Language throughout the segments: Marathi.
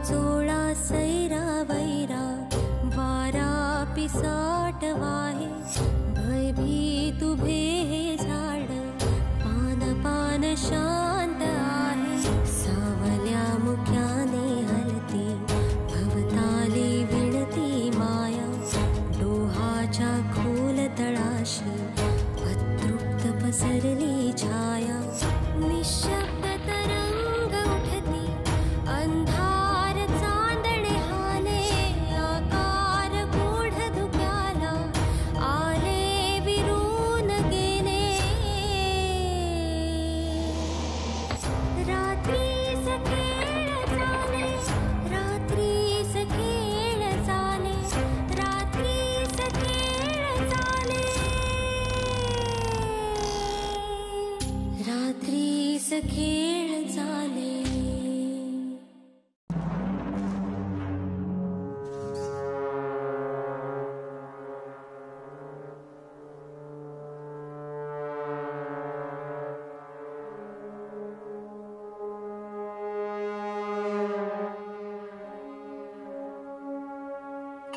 वाचोळा सैरा वैरा वारा पिसाट वाहे भयभीत उभे हे झाड पान पान शांत आहे सावल्या मुख्याने हलती भवताली विणती माया डोहाच्या खोल तळाशी अतृप्त पसरली छाया निशब्द तरंग उठती अंधार चांदणे हाले आकार गूढ धुक्याला आले विरून गेले रात्रीस खेळ चाले रात्रीस खेळ चाले रात्रीस खेळ चाले रात्रीस खेळ चाले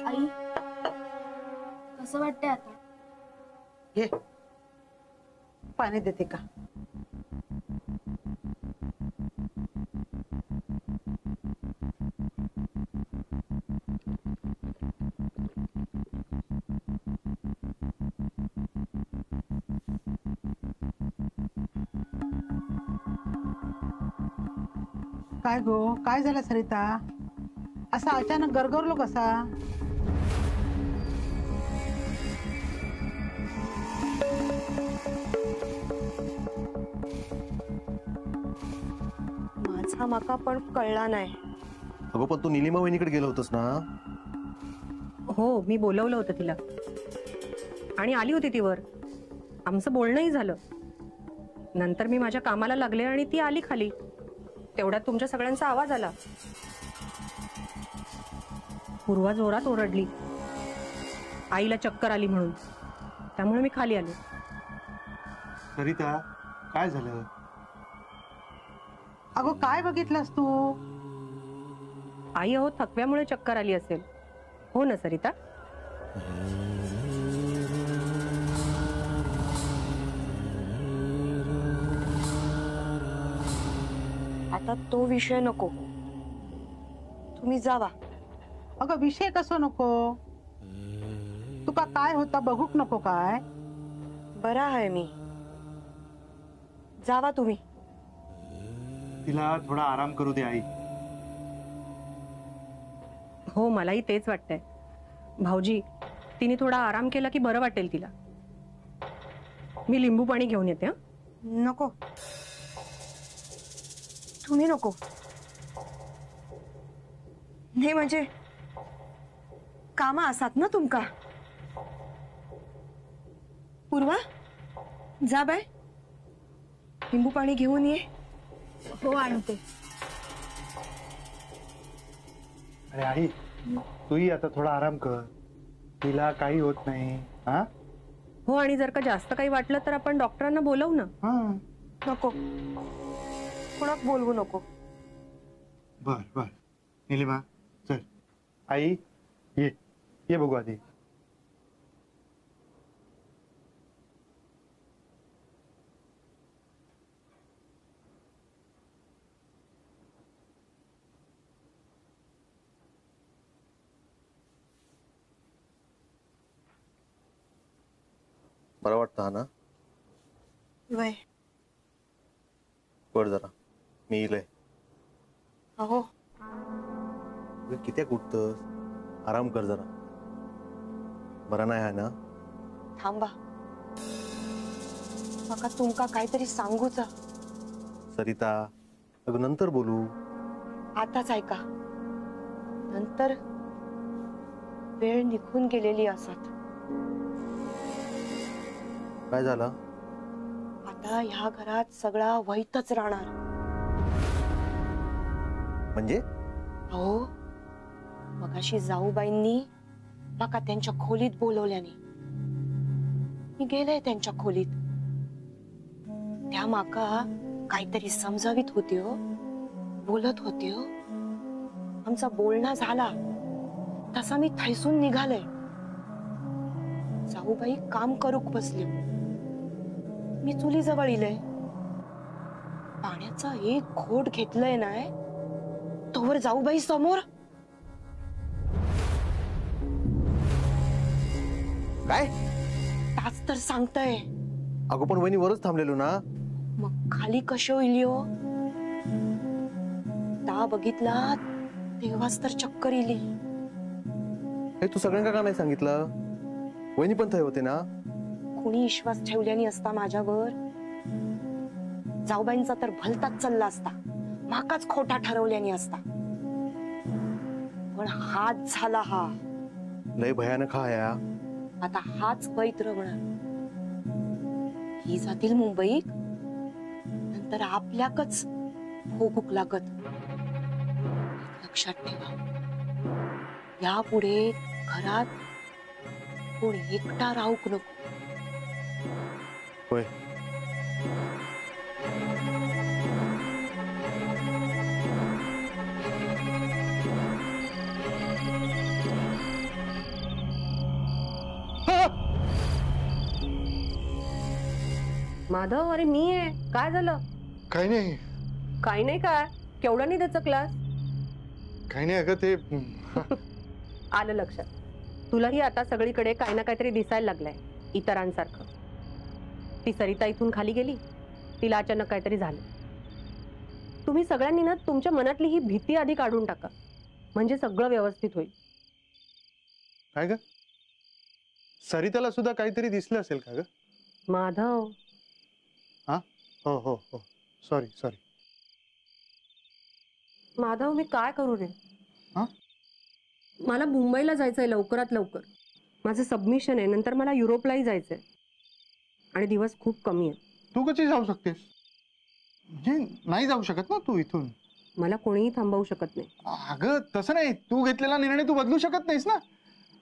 आई कसं वाटतंय आता? ये पाणी देते का? काय गो, काय झालं सरिता? असा अचानक गरगरलो कसा? माझा माका पण कळला नाही. अगो पण तू निलिमा वहिनीकडे गेलो होतस ना? हो, मी बोलवलं होतं तिला आणि आली होती ती वर. आमचं बोलणंही झालं. नंतर मी माझ्या कामाला लागले आणि ती आली खाली. तेवढ्यात तुमच्या सगळ्यांचा आवाज आला. पूर्वा जोरात ओरडली आईला चक्कर आली म्हणून. त्यामुळे मी खाली आले. सरिता काय झालं? अगो काय बघितलंस तू? आई अहो थकव्यामुळे चक्कर आली असेल. हो ना सरिता? आता तो विषय नको, तुम्ही जावा. अगं विषय कसो नको? तुका काय होता बघूक नको काय? बरा आहे मी. जावा तुम्ही. तिला थोडा आराम करू दे आई. हो मलाही तेच वाटतंय. भाऊजी तिने थोडा आराम केला की बरं वाटेल तिला. मी लिंबू पाणी घेऊन येते. नको, तुम्ही नको. नाही म्हणजे कामा असात ना तुमका. पूर्वा जा बाय, लिंबू पाणी घेऊन ये. हो आणते. अरे आई तूही आता थोडा आराम कर. तिला काही होत नाही. हा हो आणि जर का जास्त काही वाटलं तर आपण डॉक्टरांना बोलवू ना. नको, कोणाक बोलवू नको. बर बर निलिमा चल. आई ये ये बघू आधी. बरं वाटतं ना? वय पड जरा, मी येईल. अहो किती उठतस? आराम कर जरा. बरा नाही आहे ना? थांबा, मका तुमका काहीतरी सांगूच. सरिता अगं नंतर बोलू. आताच ऐका, नंतर वेळ निघून गेलेली असत. काय झालं? आता ह्या घरात सगळा वैतच राहणार. म्हणजे? हो, मगाशी जाऊबाईंनी माका त्यांच्या खोलीत बोलवल्याने मी गेले त्यांच्या खोलीत. त्या माका काहीतरी समजावित होते हो, बोलत होते हो. आमचा बोलणं झाला तसा मी थैसून निघाले. जाऊबाई काम करूक बसले. मी चुलीजवळ इले. पाण्याचा एक घोट घेतलंय नाय तोवर जाऊबाई समोर. काय? ताच तर सांगताय. अगं पण वहिनी वरच थांबलेलो ना. मग खाली कशो इलियो? ता बघितला तेव्हाच तर चक्कर इली. हे तू सगळ्यांना का नाही सांगितलं? वहिनी पण थंय होते ना. कुणी विश्वास ठेवल्यानी असता माझ्यावर? जाऊबाईंचा तर भलताच चालला असता. माकाच खोटा ठरवल्यानी असता. पण हाच झाला हा. लय भयानक हा या. आता हाच पैत रवणार. ही जातील मुंबईत नंतर आपल्याकच भोगूक लागत. लक्षात ठेवा, यापुढे घरात कोण एकटा राहूक नको. होय. माधव, अरे मी आहे. काय झालं? काही नाही. काही नाही. काय केवढा नाही त्याचा क्लास? काही नाही अगं, ते आलं लक्षात. तुलाही आता सगळीकडे काही ना काहीतरी दिसायला लागलंय इतरांसारखं. ती सरिता इथून खाली गेली, तिला अचानक काहीतरी झालं. तुम्ही सगळ्यांनी ना तुमच्या मनातली ही भीती आधी काढून टाका, म्हणजे सगळं व्यवस्थित होईल. काय ग, सरिताला सुद्धा काहीतरी दिसलं असेल का ग? माधव, हा, हो हो हो, सॉरी सॉरी. माधव, मी काय करू रे? हा? मला मुंबईला जायचंय लवकरात लवकर. माझं सबमिशन आहे, नंतर मला युरोपलाही जायचंय आणि दिवस खूप कमी आहे. तू कशी जाऊ शकतेस? म्हणजे नाही जाऊ शकत ना तू इथून? मला कोणीही थांबवू शकत नाही. अगं तसं नाही, तू घेतलेला निर्णय तू बदलू शकत नाहीस ना.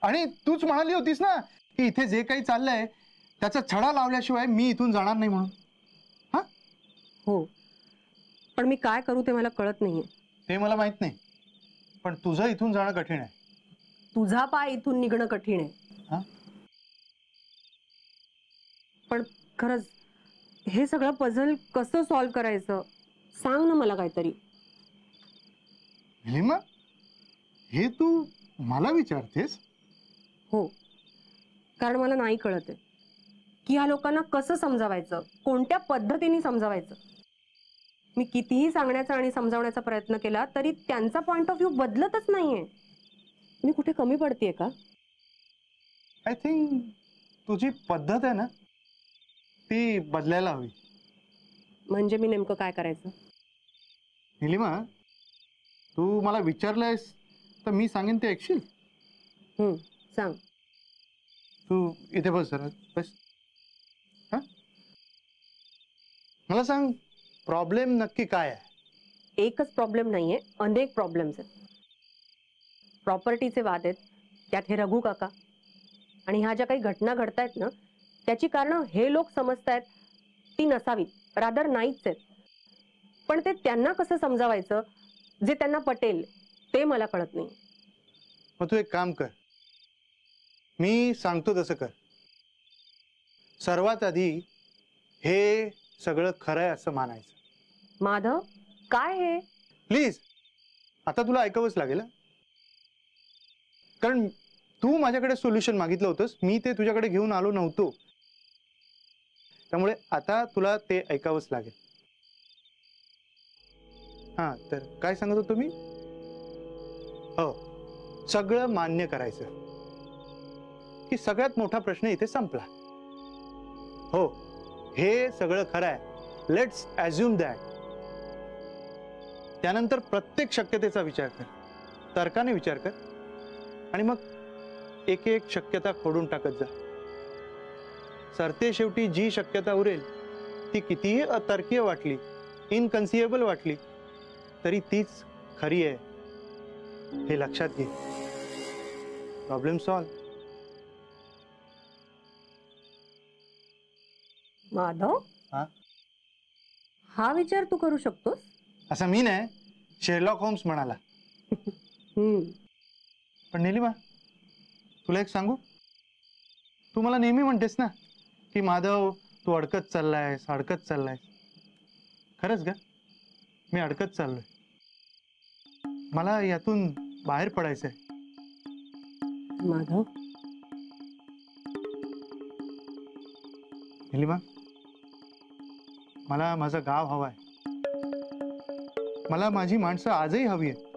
आणि तूच म्हणाली होतीस ना की इथे जे काही चाललंय त्याचा छडा लावल्याशिवाय मी इथून जाणार नाही म्हणून. हा, हो, पण मी काय करू ते मला कळत नाहीये. ते मला माहित नाही, पण तुझं इथून जाणं कठीण आहे. तुझा पाय इथून निघणं कठीण आहे. हा? पण खरंच हे सगळं पझल कसं सॉल्व्ह करायचं सांग ना मला काहीतरी. निलिमा, हे तू मला विचारतेस? हो, कारण मला नाही कळत आहे की ह्या लोकांना कसं समजावायचं, कोणत्या पद्धतीने समजावायचं. मी कितीही सांगण्याचा आणि समजावण्याचा प्रयत्न केला तरी त्यांचा पॉइंट ऑफ व्ह्यू बदलतच नाहीये. मी कुठे कमी पडतेय का? आय थिंक तुझी पद्धत आहे ना ती बदलायला हवी. म्हणजे मी नेमकं काय करायचं? निलिमा, तू मला विचारलंयस तर मी सांगेन ते ऐकशील? सांग. तू इथे बस जरा, बस. हा, मला सांग, प्रॉब्लेम नक्की काय आहे? एकच प्रॉब्लेम नाहीये, अनेक प्रॉब्लेम्स आहेत. प्रॉपर्टीचे वाद आहेत, त्यात हे रघु काका आणि ह्या ज्या काही घटना घडतायत ना त्याची कारणं हे लोक समजतायत ती नसावीत, रादर नाहीच आहेत. पण ते त्यांना कसं समजावायचं जे त्यांना पटेल ते मला कळत नाही. मग तू एक काम कर, मी सांगतो तसं कर. सर्वात आधी हे सगळं खरं आहे असं मानायचं. माधव, काय हे? प्लीज, आता तुला ऐकावंच लागेल. कारण तू माझ्याकडे सोल्युशन मागितलं होतंस, मी ते तुझ्याकडे घेऊन आलो नव्हतो. त्यामुळे आता तुला ते ऐकावंच लागेल. हा, तर काय सांगत होतो मी? हो, सगळं मान्य करायचं की सगळ्यात मोठा प्रश्न इथे संपला. हो, हे सगळं खरं आहे. Let's assume that. त्यानंतर प्रत्येक शक्यतेचा विचार कर, तर्काने विचार कर आणि मग एक एक शक्यता खोडून टाकत जा. सरते शेवटी जी शक्यता उरेल ती कितीही अतर्कीय वाटली, इनकन्सिएबल वाटली तरी तीच खरी आहे हे लक्षात घे. Problem solve. माधव, हा विचार तू करू शकतोस? असं मी नाही, शेरलॉक होम्स म्हणाला. पण नीलिमा, तुला एक सांगू, तू मला नेहमी म्हणतेस ना की माधव तू अडकत चाललायस अडकत चाललायस. खरंच ग, मी अडकत चाललोय. मला यातून बाहेर पडायचंय. माधव, नीलिमा, मला माझं गाव हवंय. मला माझी माणसं आजही हवी आहेत.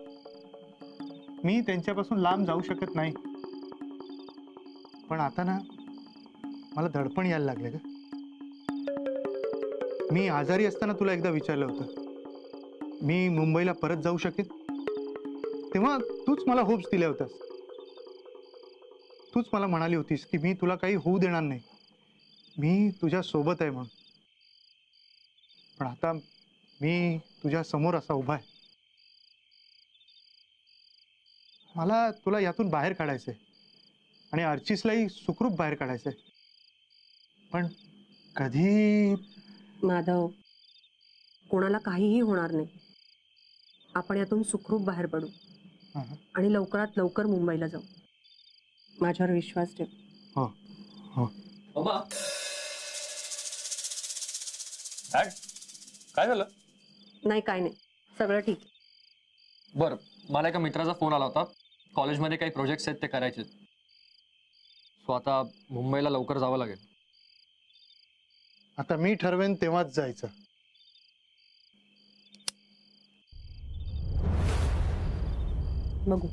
मी त्यांच्यापासून लांब जाऊ शकत नाही. पण आता ना मला दडपण यायला लागले ग. मी आजारी असताना तुला एकदा विचारलं होतं मी मुंबईला परत जाऊ शकेन. तेव्हा तूच मला होप्स दिल्या होतास. तूच मला म्हणाली होतीस की मी तुला काही होऊ देणार नाही, मी तुझ्या सोबत आहे म्हणून. पण आता मी तुझ्या समोर असा उभा आहे. मला तुला यातून बाहेर काढायचंय आणि अर्चिसलाही सुखरूप बाहेर काढायचंय. पण कधी? माधव, कोणाला काहीही होणार नाही. आपण यातून सुखरूप बाहेर पडू आणि लवकरात लवकर मुंबईला जाऊ. माझ्यावर विश्वास ठेव. हो हो. काय झालं? नाही, काय नाही, सगळं ठीक. बरं, मला एका मित्राचा फोन आला होता. कॉलेजमध्ये काही प्रोजेक्ट्स आहेत ते करायचे. सो आता मुंबईला लवकर जावं लागेल. आता मी ठरवेन तेव्हाच जायचं. बघू.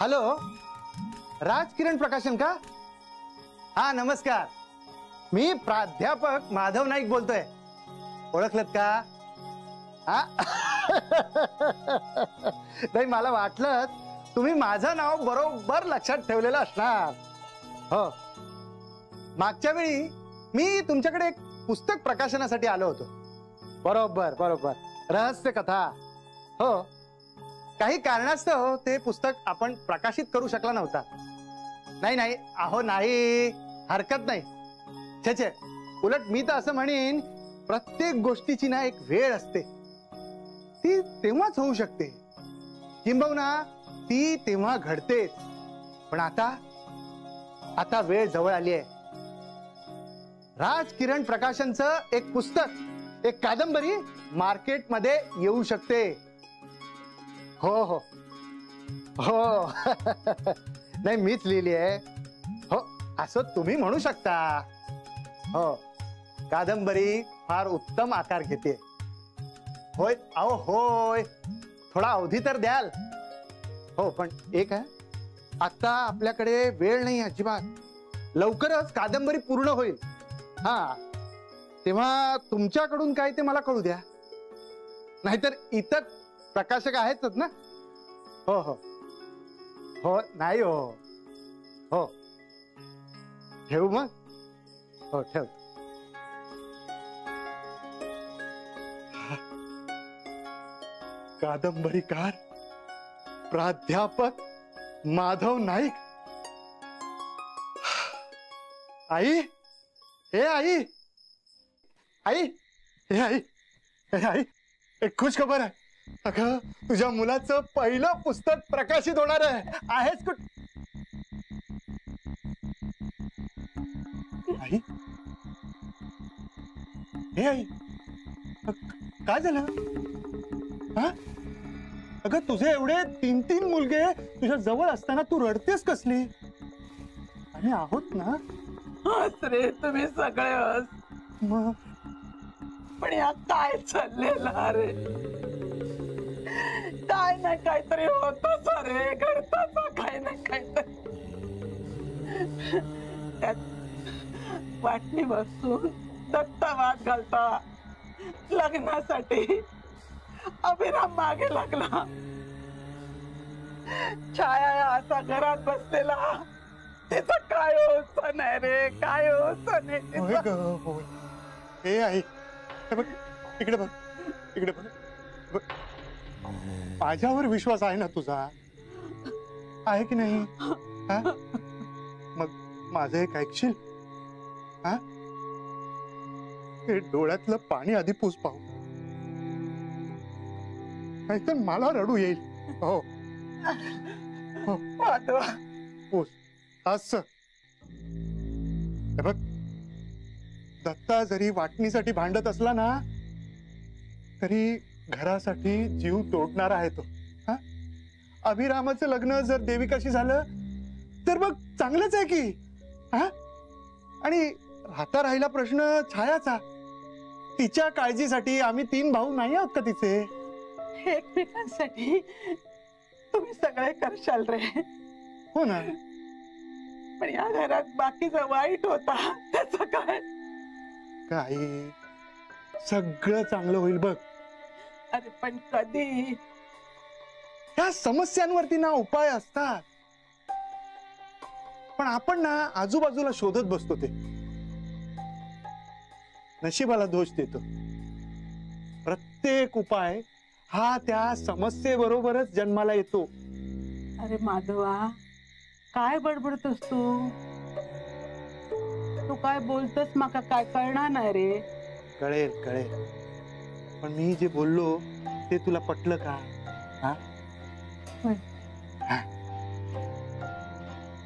हॅलो, राज किरण प्रकाशन का? हा, नमस्कार. मी प्राध्यापक माधव नाईक बोलतोय. ओळखलत का? हा नाही, मला वाटलं तुम्ही माझं नाव बरोबर लक्षात ठेवलेलं असणार. हो, मागच्या वेळी मी तुमच्याकडे एक पुस्तक प्रकाशनासाठी आलो होतो. बरोबर बरोबर, रहस्य कथा. हो, काही कारणास्तव ते पुस्तक आपण प्रकाशित करू शकला नव्हता. नाही नाही, अहो नाही, हरकत नाही. छे छे, उलट मी तर असं म्हणेन, प्रत्येक गोष्टीची ना एक वेळ असते. ती तेव्हाच होऊ शकते, किंबहुना ती तेव्हा घडतेच. पण आता वेळ जवळ आली आहे. राज किरण प्रकाशनचं एक पुस्तक, एक कादंबरी मार्केटमध्ये येऊ शकते. हो हो हो नाही, मीच लिहिली आहे. हो, असं तुम्ही म्हणू शकता. हो, कादंबरी फार उत्तम आकार घेते. होय, अहो होय, थोडा अवधी तर द्याल. हो, पण एक आहे, आता आपल्याकडे वेळ नाही अजिबात. लवकरच कादंबरी पूर्ण होईल. हा, तेव्हा तुमच्याकडून काय ते मला कळू द्या. नाहीतर इतर प्रकाशक आहेतच ना. हो हो हो, नाही हो हो, ठेवू मग. हो, ठेव. कादंबरीकार प्राध्यापक माधव नाईक. आई, हे आई, आई, हे आई, हे आई, एक खुश खबर आहे. अगं, तुझ्या मुलाचं पहिलं पुस्तक प्रकाशित होणार आहे. आहेस कुठ? आई, हे आई, काय झालं? हा, अगं, तुझे एवढे 3 मुलगे तुझ्या जवळ असताना तू रडतेस कसली? आम्ही आहोत ना. रे, तुम्ही सगळे. मग पण या काय चाललेला रे? काय ना काहीतरी होतच रे, घडतच काय ना काहीतरी. वाटणी बसून दत्तवाद घालता लग्नासाठी अभिराम मागे लागला. छाया असा घरात बसलेला तिचं काय होत नाही रे, काय होत नाही होय तिचं. ग होय. हे आई हे बघ इकडे बघ, इकडे बघ बघ. माझ्यावर विश्वास आहे ना तुझा, आहे की नाही? हा? मग माझं एक ऐकशील? हा? हे डोळ्यातलं पाणी आधी पूस पाहू, नाहीतर मला रडू येईल. हो हो माधवा, पूस असं. हे बघ, दत्ता जरी वाटणीसाठी भांडत असला ना तरी घरासाठी जीव तोडणारा आहे तो. हा? अभिरामाचं लग्न जर देविकाशी झालं तर मग चांगलंच आहे की. हा? आणि राहता राहिला प्रश्न छायाचा. तिच्या काळजीसाठी आम्ही 3 भाऊ नाही आहोत का तिचे? एकमेकांसाठी तुम्ही सगळे करशाल रे, हो ना. पण या घरात बाकीचा वाईट होता त्याचं काय? काही सगळं चांगलं होईल बघ. अरे पण कधी? ह्या समस्यांवरती ना उपाय असतात, पण आपण ना आजूबाजूला शोधत बसतो. ते नशिबाला दोष देतो. प्रत्येक उपाय हा त्या समस्येबरोबरच जन्माला येतो. अरे माधवा, काय बडबडतोस तू? तू काय बोलतोस माका काय कळणार नाही रे. कळेल कळेल, पण मी जे बोललो ते तुला पटलं का? हा? होय. हा.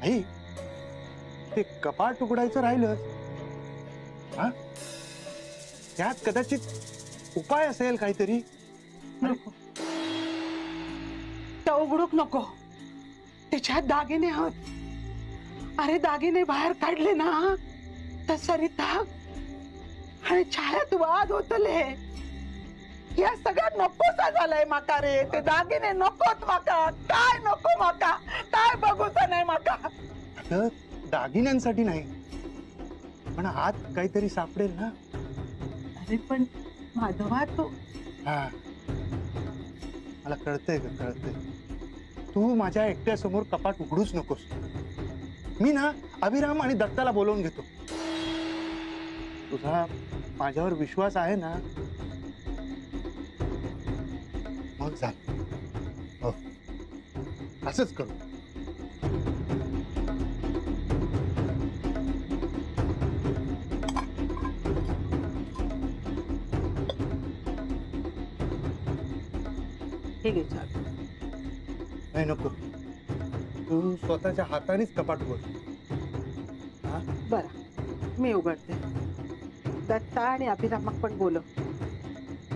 आई, ते कपाट उघडायचं राहिलं, हा? त्यात कदाचित उपाय असेल काहीतरी. नको, तर उघडूक नको. त्याच्यात दागिने आहोत. अरे दागिने बाहेर काढले ना तर सरिता आणि छायात वाद होतले. या सगळ्या नकोसा झालाय माका रे. ते दागिने नकोत माका. काय नको माका, काय बघूच नाही माका. आता दागिन्यांसाठी नाही, पण आत काहीतरी सापडेल ना. अरे पण माधवा तू. हा, मला कळतंय ग, कळतंय. तू माझ्या एकट्या समोर कपाट उघडूच नकोस. मी ना अभिराम आणि दत्ताला बोलवून घेतो. तुझा माझ्यावर विश्वास आहे ना? मग झालं. हो, असंच करू. हे घे चावी. नाही नको, तू स्वतःच्या हातानेच कपाट उघड. हा? बरं, मी उघडते. दत्ता आणि अभिरामाक पण बोलव.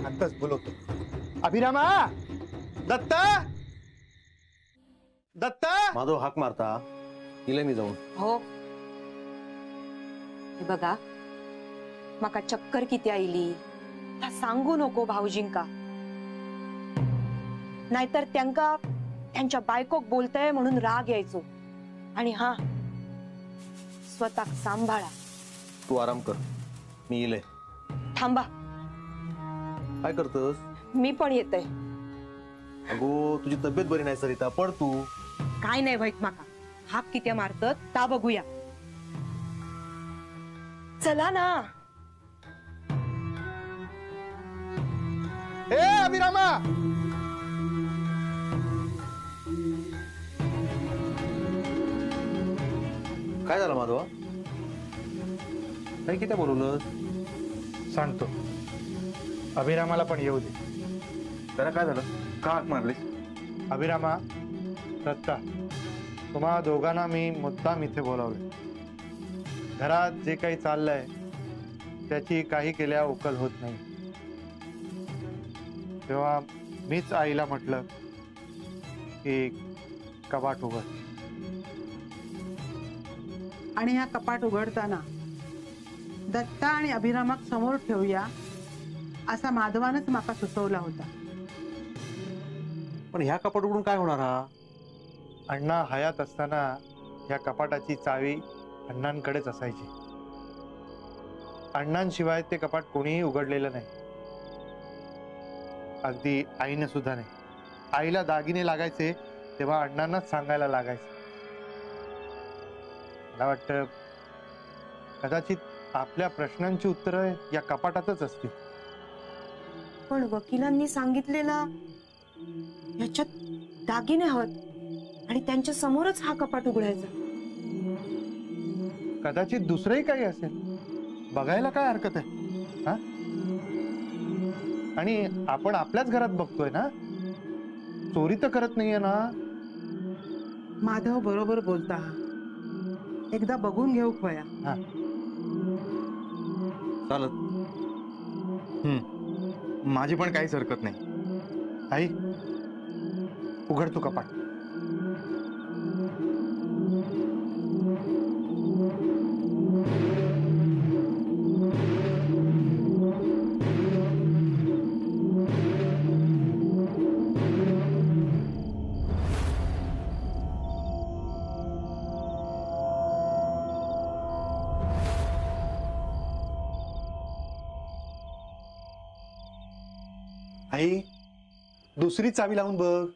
आत्ताच बोलवतो. अभिरामा, दत्ता, दत्ता. माधव हाक मारता तिला मी जाऊन. हो, हे बघा, माका चक्कर किती आयली ता सांगू नको भाऊजींका, नाहीतर त्यांका त्यांच्या बायकोक बोलताय म्हणून राग यायचो. आणि हा, स्वतः सांभाळा. तू आराम कर, मी येईल. थांबा, काय करतस? मी पण येते. अगो तुझी तब्येत बरी नाही सरिता, पड तू. काय नाही व्हाईत माका. हाक किती मारतात ता बघूया. चला ना. ए अभिरामा, काय झालं माधवा? काय किती बोलवलं? सांगतो. अभिरामाला पण येऊ दे. त्याला काय झालं? का हाक मारलीस? अभिरामा, दत्ता, तुम्हा दोघांना मी मुद्दाम इथे बोलावले. घरात जे काही चाललंय त्याची काही केल्या उकल होत नाही. तेव्हा मीच आईला म्हटलं की कपाट उघड. आणि हा कपाट उघडताना दत्ता आणि अभिरामाक समोर ठेवूया असा माधवानच माका सुचवला होता. पण ह्या कपाट उघडून काय होणार? हा अण्णा हयात असताना या कपाटाची चावी अण्णांकडेच असायची. अण्णांशिवाय ते कपाट कोणीही उघडलेलं नाही, अगदी आईने सुद्धा नाही. आईला दागिने लागायचे तेव्हा अण्णांनाच सांगायला लागायचं. मला वाटतं कदाचित आपल्या प्रश्नांची उत्तरं या कपाटातच असतील. पण वकिलांनी सांगितलेला याच्यात दागिने हवत आणि त्यांच्या समोरच हा कपाट उघडायचा. कदाचित दुसरंही काही असेल, बघायला काय हरकत आहे हा? आणि आपण आपल्याच घरात बघतोय ना, चोरी तर करत नाहीये ना. माधव बरोबर बोलता, एकदा बघून घेऊ खोया. हा चालत. माझी पण काहीच हरकत नाही. आई, उघड तू कपाट. आई, दुसरी चावी लावून बघ.